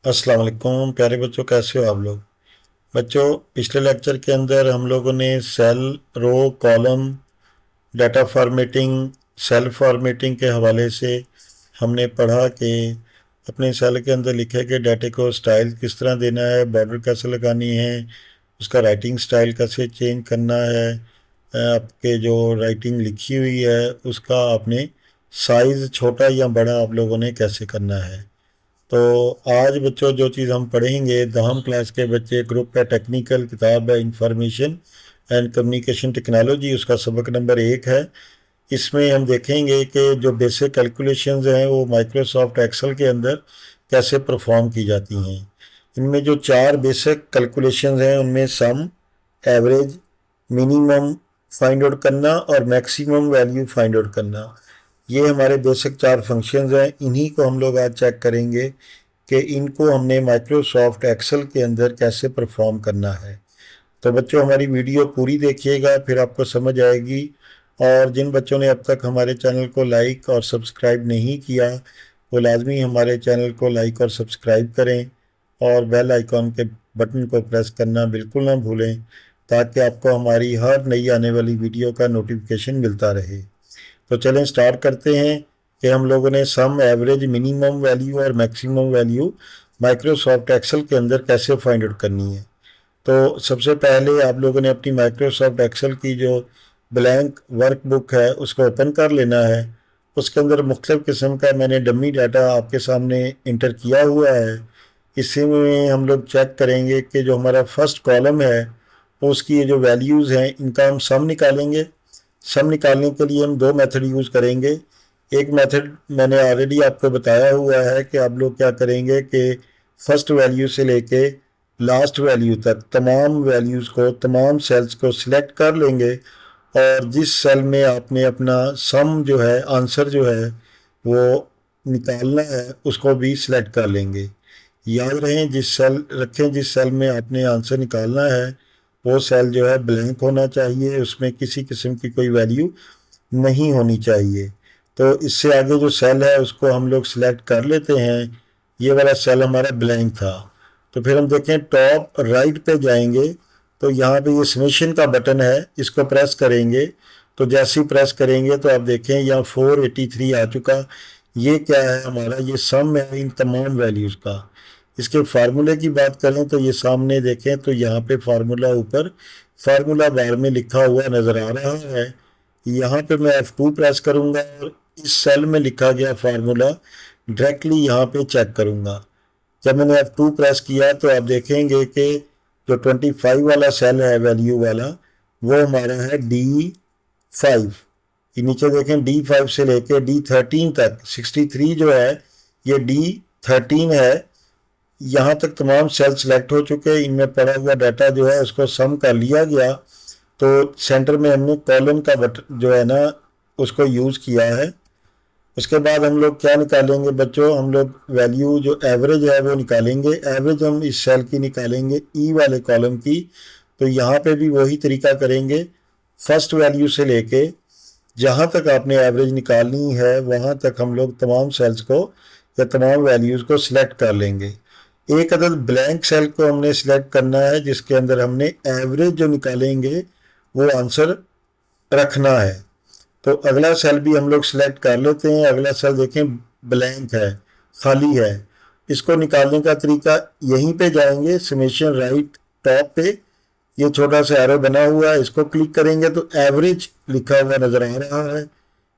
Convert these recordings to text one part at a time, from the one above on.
अस्सलाम वालेकुम प्यारे बच्चों, कैसे हो आप लोग। बच्चों, पिछले लेक्चर के अंदर हम लोगों ने cell, row, column, data formatting, cell formatting के हवाले से हमने पढ़ा कि अपने सेल के अंदर लिखे गए डाटे को स्टाइल किस तरह देना है, बॉर्डर कैसे लगानी है, उसका राइटिंग स्टाइल कैसे चेंज करना है, आपके जो राइटिंग लिखी हुई है उसका आपने साइज़ छोटा या बड़ा आप लोगों ने कैसे करना है। तो आज बच्चों जो चीज़ हम पढ़ेंगे, दहम क्लास के बच्चे, ग्रुप है टेक्निकल, किताब है इंफॉर्मेशन एंड कम्युनिकेशन टेक्नोलॉजी, उसका सबक नंबर 1 है। इसमें हम देखेंगे कि जो बेसिक कैलकुलेशंस हैं वो माइक्रोसॉफ्ट एक्सेल के अंदर कैसे परफॉर्म की जाती हैं। इनमें जो 4 बेसिक कैलकुलेशंस हैं उनमें सम, एवरेज, मिनिमम फाइंड आउट करना और मैक्सिमम वैल्यू फाइंड आउट करना, ये हमारे बेसिक 4 फंक्शंस हैं। इन्हीं को हम लोग आज चेक करेंगे कि इनको हमने माइक्रोसॉफ्ट एक्सेल के अंदर कैसे परफॉर्म करना है। तो बच्चों हमारी वीडियो पूरी देखिएगा, फिर आपको समझ आएगी। और जिन बच्चों ने अब तक हमारे चैनल को लाइक और सब्सक्राइब नहीं किया वो लाजमी हमारे चैनल को लाइक और सब्सक्राइब करें और बेल आइकॉन के बटन को प्रेस करना बिल्कुल ना भूलें, ताकि आपको हमारी हर नई आने वाली वीडियो का नोटिफिकेशन मिलता रहे। तो चलें स्टार्ट करते हैं कि हम लोगों ने सम, एवरेज, मिनिमम वैल्यू और मैक्सिमम वैल्यू माइक्रोसॉफ्ट एक्सेल के अंदर कैसे फाइंड आउट करनी है। तो सबसे पहले आप लोगों ने अपनी माइक्रोसॉफ्ट एक्सेल की जो ब्लैंक वर्कबुक है उसको ओपन कर लेना है। उसके अंदर मुख्तलिफ़ किस्म का मैंने डमी डाटा आपके सामने इंटर किया हुआ है। इसी में हम लोग चेक करेंगे कि जो हमारा फर्स्ट कॉलम है उसकी ये जो वैल्यूज़ हैं इनका हम सम निकालेंगे। सम निकालने के लिए हम 2 मेथड यूज़ करेंगे। एक मेथड मैंने ऑलरेडी आपको बताया हुआ है कि आप लोग क्या करेंगे कि फर्स्ट वैल्यू से लेके लास्ट वैल्यू तक तमाम वैल्यूज़ को, तमाम सेल्स को सिलेक्ट कर लेंगे और जिस सेल में आपने अपना सम जो है, आंसर जो है वो निकालना है उसको भी सिलेक्ट कर लेंगे। याद रहें, जिस सेल रखें जिस सेल में आपने आंसर निकालना है वो सेल जो है ब्लैंक होना चाहिए, उसमें किसी किस्म की कोई वैल्यू नहीं होनी चाहिए। तो इससे आगे जो सेल है उसको हम लोग सिलेक्ट कर लेते हैं। ये वाला सेल हमारा ब्लैंक था। तो फिर हम देखें टॉप राइट पे जाएंगे तो यहाँ पे ये समेशन का बटन है, इसको प्रेस करेंगे। तो जैसे ही प्रेस करेंगे तो आप देखें यहाँ 483 आ चुका। ये क्या है हमारा, ये सम है इन तमाम वैल्यूज़ का। इसके फार्मूले की बात करें तो ये सामने देखें तो यहाँ पे फार्मूला ऊपर फार्मूला बार में लिखा हुआ नज़र आ रहा है। यहाँ पे मैं F2 प्रेस करूँगा और इस सेल में लिखा गया फार्मूला डायरेक्टली यहाँ पे चेक करूँगा। जब मैंने F2 प्रेस किया तो आप देखेंगे कि जो 25 वाला सेल है वैल्यू वाला वो हमारा है D5। ये नीचे देखें D5 से लेके D13 तक 63 जो है ये D13 है। यहाँ तक तमाम सेल सेलेक्ट हो चुके हैं। इनमें पड़ा हुआ डाटा जो है उसको सम कर लिया गया। तो सेंटर में हमने कॉलम का बटन जो है ना उसको यूज़ किया है। उसके बाद हम लोग क्या निकालेंगे बच्चों, हम लोग वैल्यू जो एवरेज है वो निकालेंगे। एवरेज हम इस सेल की निकालेंगे, ई वाले कॉलम की। तो यहाँ पे भी वही तरीका करेंगे। फर्स्ट वैल्यू से लेके जहाँ तक आपने एवरेज निकालनी है वहाँ तक हम लोग तमाम सेल्स को या तमाम वैल्यूज़ को सिलेक्ट कर लेंगे। एक अदद ब्लैंक सेल को हमने सिलेक्ट करना है जिसके अंदर हमने एवरेज जो निकालेंगे वो आंसर रखना है। तो अगला सेल भी हम लोग सिलेक्ट कर लेते हैं। अगला सेल देखें ब्लैंक है, खाली है। इसको निकालने का तरीका, यहीं पे जाएंगे समेशन राइट टॉप पे, ये छोटा सा एरो बना हुआ है, इसको क्लिक करेंगे तो एवरेज लिखा हुआ नज़र आ रहा है।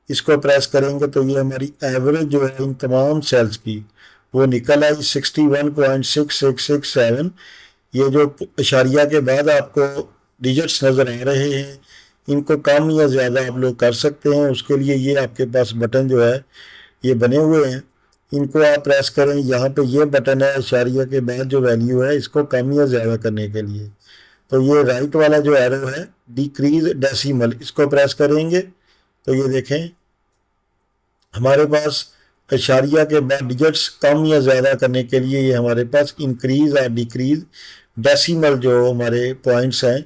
इसको प्रेस करेंगे तो ये हमारी एवरेज जो है इन तमाम सेल्स की वो निकल आई 61.6667। ये जो इशारिया के बाद आपको डिजिट्स नज़र आ रहे हैं इनको कम या ज़्यादा आप लोग कर सकते हैं। उसके लिए ये आपके पास बटन जो है ये बने हुए हैं, इनको आप प्रेस करें। यहाँ पे ये बटन है इशारिया के बाद जो वैल्यू है इसको कम या ज़्यादा करने के लिए। तो ये राइट वाला जो एरो है डिक्रीज डेसिमल, इसको प्रेस करेंगे तो ये देखें हमारे पास इशारिया के बाद डिजिट्स कम या ज़्यादा करने के लिए ये हमारे पास इंक्रीज और डिक्रीज डेसिमल जो हमारे पॉइंट्स हैं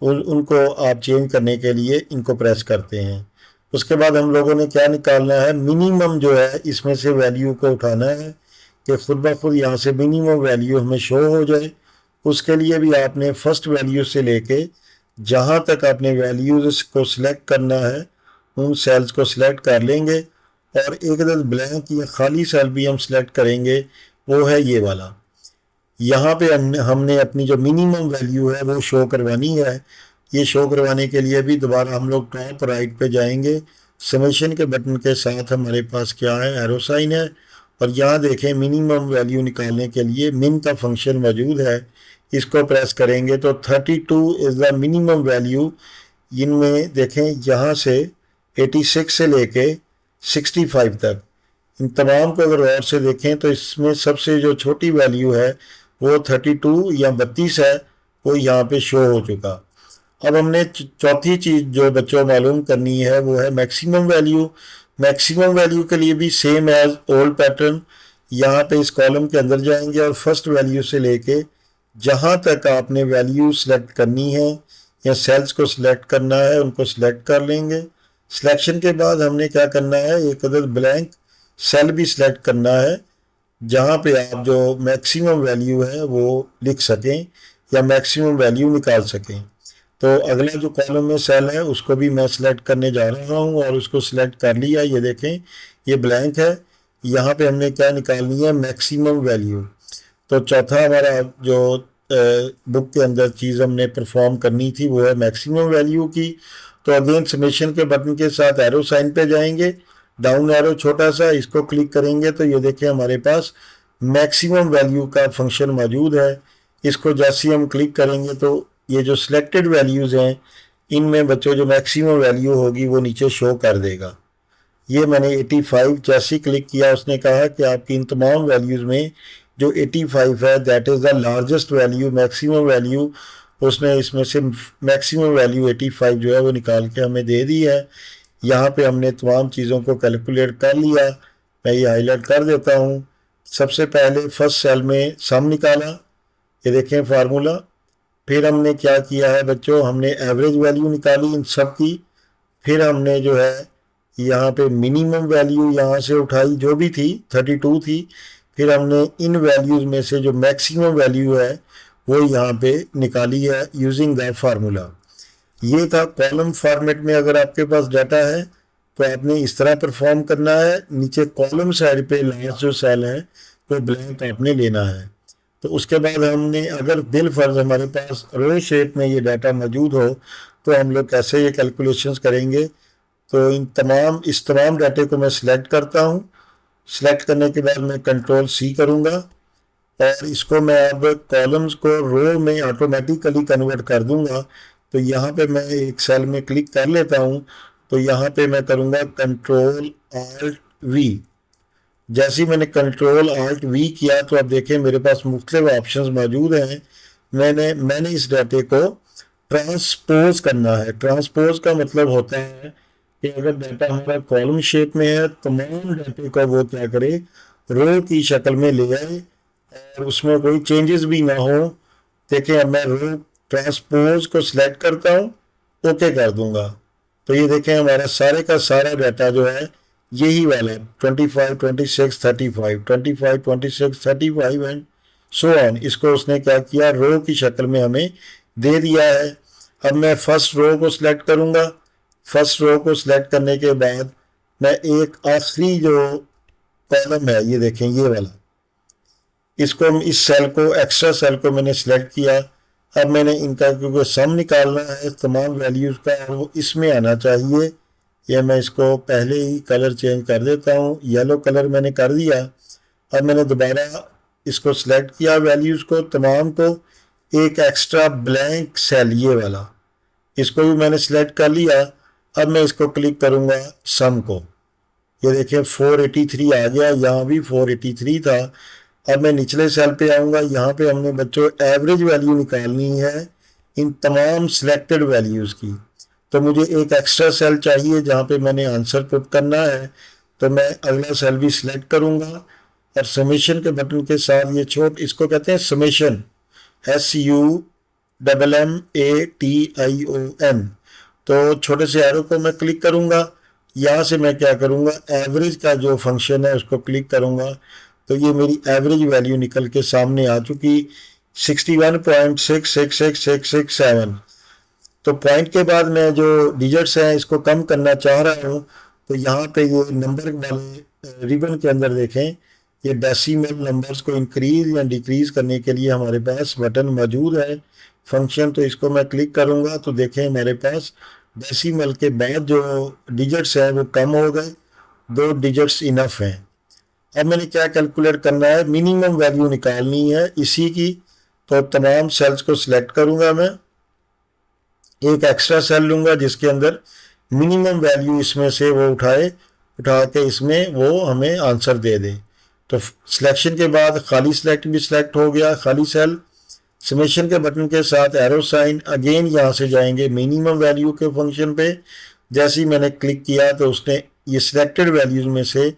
उनको आप चेंज करने के लिए इनको प्रेस करते हैं। उसके बाद हम लोगों ने क्या निकालना है, मिनिमम जो है इसमें से वैल्यू को उठाना है कि खुद ब खुद यहाँ से मिनिमम वैल्यू हमें शो हो जाए। उसके लिए भी आपने फर्स्ट वैल्यू से लेके जहाँ तक आपने वैल्यूज को सिलेक्ट करना है उन सेल्स को सिलेक्ट कर लेंगे, और एक अदद ब्लैंक या खाली सेल भी हम सिलेक्ट करेंगे, वो है ये वाला। यहाँ पे हमने अपनी जो मिनिमम वैल्यू है वो शो करवानी है। ये शो करवाने के लिए भी दोबारा हम लोग टॉप राइट पे जाएंगे, समेशन के बटन के साथ हमारे पास क्या है, एरो साइन है, और यहाँ देखें मिनिमम वैल्यू निकालने के लिए मिन का फंक्शन मौजूद है। इसको प्रेस करेंगे तो 32 इज़ द मिनिमम वैल्यू। इनमें देखें यहाँ से 86 से लेके 65 तक, इन तमाम को अगर और से देखें तो इसमें सबसे जो छोटी वैल्यू है वो 32 या 32 है, वो यहाँ पे शो हो चुका। अब हमने चौथी चीज़ जो बच्चों मालूम करनी है वो है मैक्सिमम वैल्यू। मैक्सिमम वैल्यू के लिए भी सेम एज ओल्ड पैटर्न, यहाँ पे इस कॉलम के अंदर जाएंगे और फर्स्ट वैल्यू से लेके जहाँ तक आपने वैल्यू सेलेक्ट करनी है या सेल्स को सिलेक्ट करना है उनको सिलेक्ट कर लेंगे। सिलेक्शन के बाद हमने क्या करना है, एक अदद ब्लैंक सेल भी सिलेक्ट करना है जहाँ पे आप जो मैक्सिमम वैल्यू है वो लिख सकें या मैक्सिमम वैल्यू निकाल सकें। तो अगला जो कॉलम में सेल है उसको भी मैं सिलेक्ट करने जा रहा हूँ और उसको सिलेक्ट कर लिया। ये देखें ये ब्लैंक है, यहाँ पे हमने क्या निकालनी है, मैक्सिमम वैल्यू। तो चौथा हमारा जो बुक के अंदर चीज़ हमने परफॉर्म करनी थी वो है मैक्सिमम वैल्यू की। तो अगेन समेशन के बटन के साथ एरो साइन पे जाएंगे, डाउन एरो छोटा सा, इसको क्लिक करेंगे तो ये देखें हमारे पास मैक्सिमम वैल्यू का फंक्शन मौजूद है। इसको जैसे हम क्लिक करेंगे तो ये जो सिलेक्टेड वैल्यूज़ हैं इनमें बच्चों जो मैक्सिमम वैल्यू होगी वो नीचे शो कर देगा। ये मैंने 85 जैसे क्लिक किया, उसने कहा कि आपकी इन तमाम वैल्यूज़ में जो 85 है that is the largest value, maximum value. उसने इसमें से मैक्सिमम वैल्यू 85 जो है वो निकाल के हमें दे दी है। यहाँ पे हमने तमाम चीज़ों को कैलकुलेट कर लिया। मैं ये हाईलाइट कर देता हूँ। सबसे पहले फर्स्ट सेल में सम निकाला, ये देखें फार्मूला। फिर हमने क्या किया है बच्चों, हमने एवरेज वैल्यू निकाली इन सब की। फिर हमने जो है यहाँ पे मिनिमम वैल्यू यहाँ से उठाई जो भी थी 32 थी। फिर हमने इन वैल्यूज़ में से जो मैक्सिमम वैल्यू है वो यहाँ पे निकाली है यूजिंग द फार्मूला। ये था कॉलम फॉर्मेट में। अगर आपके पास डाटा है तो आपने इस तरह परफॉर्म करना है। नीचे कॉलम साइड पे लास्ट जो सेल है वो ब्लैंक आपने लेना है। तो उसके बाद हमने अगर बिल फर्ज हमारे पास रो शेप में ये डाटा मौजूद हो तो हम लोग कैसे ये कैलकुलेशंस करेंगे। तो इस तमाम डाटे को मैं सिलेक्ट करता हूँ। सिलेक्ट करने के बाद मैं कंट्रोल सी करूँगा और इसको मैं अब कॉलम्स को रो में ऑटोमेटिकली कन्वर्ट कर दूँगा। तो यहाँ पे मैं एक सेल में क्लिक कर लेता हूँ, तो यहाँ पे मैं करूँगा कंट्रोल आल्ट वी। जैसे ही मैंने कंट्रोल आल्ट वी किया तो आप देखें मेरे पास मुख्तलिफ ऑप्शंस मौजूद हैं। मैंने इस डाटे को ट्रांसपोज करना है। ट्रांसपोज का मतलब होता है कि अगर डाटा हमारा कॉलम शेप में है तमाम डाटे को वो क्या करे, रो की शक्ल में ले आए और उसमें कोई चेंजेस भी ना हो। देखें अब मैं रो ट्रांसपोज को सिलेक्ट करता हूँ, ओके कर दूंगा, तो ये देखें हमारा सारे का सारा डाटा जो है यही वाला 25, 26, 35, 25, 26, 35 एंड सो ऑन। इसको उसने क्या किया, रो की शक्ल में हमें दे दिया है। अब मैं फर्स्ट रो को सिलेक्ट करूँगा। फर्स्ट रो को सिलेक्ट करने के बाद मैं एक आखिरी जो कॉलम है ये देखें ये वाला, इसको इस सेल को एक्स्ट्रा सेल को मैंने सिलेक्ट किया। अब मैंने इनका क्योंकि सम निकालना है तमाम वैल्यूज़ का और वो इसमें आना चाहिए, या मैं इसको पहले ही कलर चेंज कर देता हूँ, येलो कलर मैंने कर दिया। अब मैंने दोबारा इसको सिलेक्ट किया वैल्यूज़ को तमाम को, एक एक्स्ट्रा ब्लैंक सेल ये वाला इसको भी मैंने सिलेक्ट कर लिया। अब मैं इसको क्लिक करूँगा सम को, ये देखिए 483 आ गया, यहाँ भी 483 था। अब मैं निचले सेल पे आऊँगा, यहाँ पे हमने बच्चों एवरेज वैल्यू निकालनी है इन तमाम सिलेक्टेड वैल्यूज़ की। तो मुझे एक एक्स्ट्रा सेल चाहिए जहाँ पे मैंने आंसर पुट करना है, तो मैं अगला सेल भी सिलेक्ट करूँगा और समेशन के बटन के साथ ये इसको कहते हैं समेशन, SUMMATION। तो छोटे से एरो को मैं क्लिक करूँगा, यहाँ से मैं क्या करूँगा एवरेज का जो फंक्शन है उसको क्लिक करूँगा। तो ये मेरी एवरेज वैल्यू निकल के सामने आ चुकी 61.666667। तो पॉइंट के बाद मैं जो डिजिट्स हैं इसको कम करना चाह रहा हूँ, तो यहाँ पे ये नंबर वाले रिबन के अंदर देखें, ये डेसिमल नंबर्स को इंक्रीज या डिक्रीज करने के लिए हमारे पास बटन मौजूद है फंक्शन। तो इसको मैं क्लिक करूँगा तो देखें हमारे पास डेसिमल के बाद जो डिजिट्स हैं वो कम हो गए, 2 डिजिट्स इनफ हैं। अब मैंने क्या कैलकुलेट करना है, मिनिमम वैल्यू निकालनी है इसी की। तो तमाम सेल्स को सिलेक्ट करूँगा मैं, एक एक्स्ट्रा सेल लूँगा जिसके अंदर मिनिमम वैल्यू इसमें से वो उठा के इसमें वो हमें आंसर दे दे। तो सिलेक्शन के बाद खाली सेलेक्ट भी सिलेक्ट हो गया, खाली सेल। समेशन के बटन के साथ एरो साइन, अगेन यहाँ से जाएंगे मिनिमम वैल्यू के फंक्शन पे। जैसे ही मैंने क्लिक किया तो उसने ये सिलेक्टेड वैल्यूज में से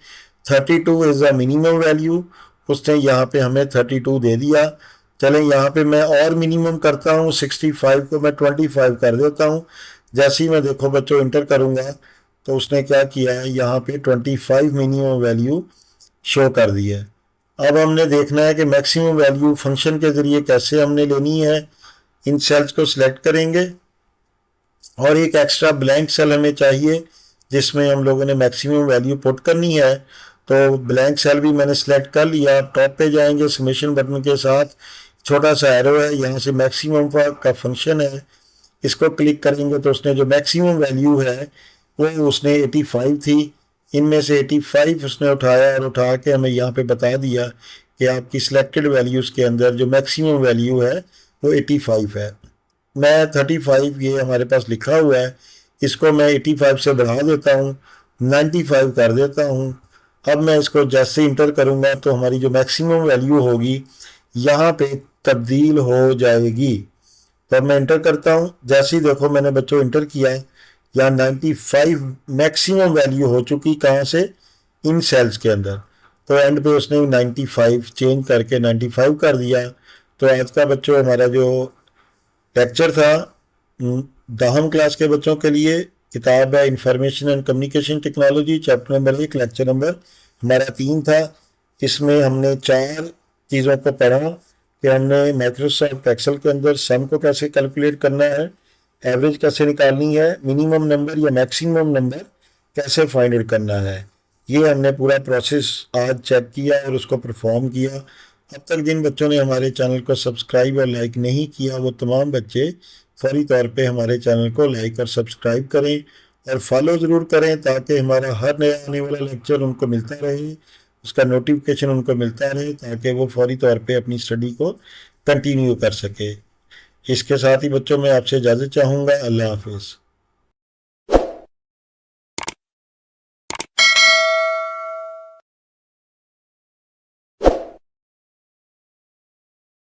32 इज़ द मिनिमम वैल्यू, उसने यहाँ पे हमें 32 दे दिया। चलें यहाँ पे मैं और मिनिमम करता हूँ, 65 को मैं 25 कर देता हूँ। जैसे ही मैं देखो बच्चों इंटर करूँगा तो उसने क्या किया है, यहाँ पे 25 मिनिमम वैल्यू शो कर दी है। अब हमने देखना है कि मैक्सिमम वैल्यू फंक्शन के ज़रिए कैसे हमने लेनी है। इन सेल्स को सिलेक्ट करेंगे और एक एक्स्ट्रा ब्लैंक सेल हमें चाहिए जिसमें हम लोगों ने मैक्सिमम वैल्यू पुट करनी है। तो ब्लैंक सेल भी मैंने सेलेक्ट कर लिया। टॉप पे जाएंगे, समेशन बटन के साथ छोटा सा एरो है, यहाँ से मैक्सिमम का फंक्शन है, इसको क्लिक करेंगे तो उसने जो मैक्सिमम वैल्यू है वो उसने 85 थी, इनमें से 85 उसने उठाया और उठा के हमें यहाँ पे बता दिया कि आपकी सिलेक्टेड वैल्यूज़ के अंदर जो मैक्सिमम वैल्यू है वो 85 है। मैं 35 ये हमारे पास लिखा हुआ है, इसको मैं 85 से बढ़ा देता हूँ, 95 कर देता हूँ। अब मैं इसको जैसे इंटर करूँगा तो हमारी जो मैक्सिमम वैल्यू होगी यहाँ पे तब्दील हो जाएगी। तो अब मैं इंटर करता हूँ, जैसे ही देखो मैंने बच्चों इंटर किया है, यहाँ 95 मैक्सिमम वैल्यू हो चुकी, कहाँ से, इन सेल्स के अंदर। तो एंड पे उसने 95 चेंज करके 95 कर दिया। तो आज का बच्चों हमारा जो लेक्चर था 10वीं क्लास के बच्चों के लिए, किताब है information and communication technology, chapter number 1, lecture number हमारा 3 था। इसमें हमने 4 चीज़ों को पढ़ा कि हमने माइक्रोसॉफ्ट एक्सेल के अंदर सम को कैसे कैलकुलेट करना है, एवरेज कैसे निकालनी है, मिनिमम नंबर या मैक्सिमम नंबर कैसे फाइंड आउट करना है। ये हमने पूरा प्रोसेस आज चेक किया और उसको परफॉर्म किया। अब तक जिन बच्चों ने हमारे चैनल को सब्सक्राइब और लाइक नहीं किया वो तमाम बच्चे फौरी तौर पे हमारे चैनल को लाइक और सब्सक्राइब करें और फॉलो ज़रूर करें ताकि हमारा हर नया आने वाला लेक्चर उनको मिलता रहे, उसका नोटिफिकेशन उनको मिलता रहे, ताकि वो फौरी तौर पे अपनी स्टडी को कंटिन्यू कर सके। इसके साथ ही बच्चों मैं आपसे इजाज़त चाहूँगा। अल्लाह हाफिज़।